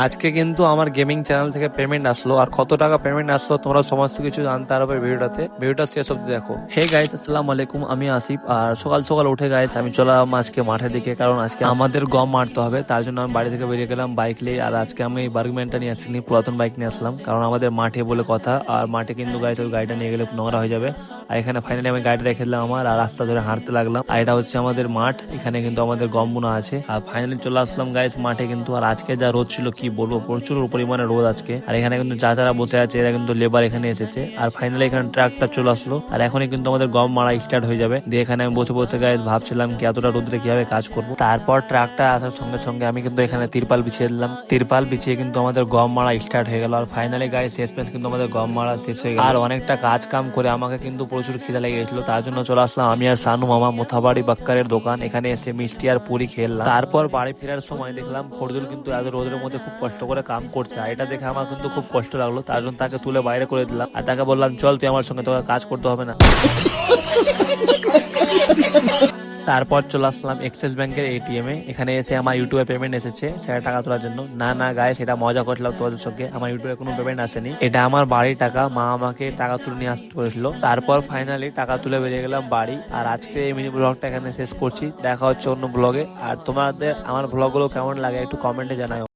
আজকে কিন্তু আমার গেমিং চ্যানেল থেকে পেমেন্ট আসলো, আর কত টাকা পেমেন্ট আসলো তোমরা সমস্ত কিছু জানতে পারবে ভিডিওটা শেষ অব্দি দেখো। হে গাইস, আসসালামু আলাইকুম, আমি আসিফ। আর সকাল সকাল উঠে গাইস আমি চলাম আজকে মাঠের দিকে, কারণ আজকে আমাদের গম মারতে হবে। তার জন্য আমি বাড়ি থেকে বেরিয়ে গেলাম বাইক নিয়ে। আর আজকে আমি বার্গম্যানটা নিয়ে আসিনি, পুরাতন বাইক নিয়ে আসলাম, কারণ আমাদের মাঠে বলে কথা। আর মাঠে কিন্তু গাইস ওই গাড়িটা নিয়ে গেলে নোংরা হয়ে যাবে। আর এখানে ফাইনালি আমি গাড়িটা রেখে দিলাম আমার, আর রাস্তা ধরে হাঁটতে লাগলাম। আর এটা হচ্ছে আমাদের মাঠ, এখানে কিন্তু আমাদের গম বোনা আছে। আর ফাইনালি চলে আসলাম গাইস মাঠে কিন্তু। আর আজকে যা রোদ ছিল কি বলবো, প্রচুর পরিমাণে রোদ আজকে। আর এখানে কিন্তু যারা বসে আছে এরা কিন্তু লেবার এখানে এসেছে। আর ফাইনালি এখানে ট্রাকটা চলে আসলো, আর এখনই কিন্তু আমাদের গম মারা স্টার্ট হয়ে যাবে। দিয়ে এখানে আমি বসে বসে গাইস ভাবছিলাম কি এতটা রোদ্রে কিভাবে কাজ করবো। তারপর ট্রাকটা আসার সঙ্গে সঙ্গে আমি কিন্তু এখানে তিরপাল বিছিয়ে দিলাম। তিরপাল বিছিয়ে কিন্তু আমাদের গম মারা স্টার্ট হয়ে গেল। আর ফাইনালি গাইস শেষমেশ কিন্তু আমাদের গম মারা শেষ হয়ে গেল। আর অনেকটা কাজ কাম করে আমাকে কিন্তু প্রচুর খিদে লেগে গেছিল, তার জন্য চলে আসলাম আমি আর সানু মামা মোথাবাড়ি বাক্কারের দোকান। এখানে এসে মিষ্টি আর পুরি খেলাম। তারপর বাড়ি ফেরার সময় দেখলাম ফরজুল কিন্তু এত রোদের মধ্যে খুব কষ্ট করে কাম করছে। আর এটা দেখে আমার কিন্তু খুব কষ্ট লাগলো, তার জন্য তাকে তুলে বাইরে করে দিলাম। আর তাকে বললাম চল তুই আমার সঙ্গে, তোকে কাজ করতে হবে না। তারপর চলে আসলাম এক্সিস ব্যাংকের এটিএম এ। এখানে এসে আমার ইউটিউবে পেমেন্ট এসেছে, সেটা টাকা তোলার জন্য। না গায়ে সেটা মজা করছিলাম তোমাদের সঙ্গে, আমার ইউটিউবে কোনো পেমেন্ট আসেনি। এটা আমার বাড়ির টাকা, মা আমাকে টাকা তুলে নিয়ে আসতে বলেছিল। তারপর ফাইনালি টাকা তুলে বেরিয়ে গেলাম বাড়ি। আর আজকে এই মিনি ব্লগটা এখানে শেষ করছি, দেখা হচ্ছে অন্য ব্লগে। আর তোমাদের আমার ব্লগগুলো কেমন লাগে একটু কমেন্টে জানাও।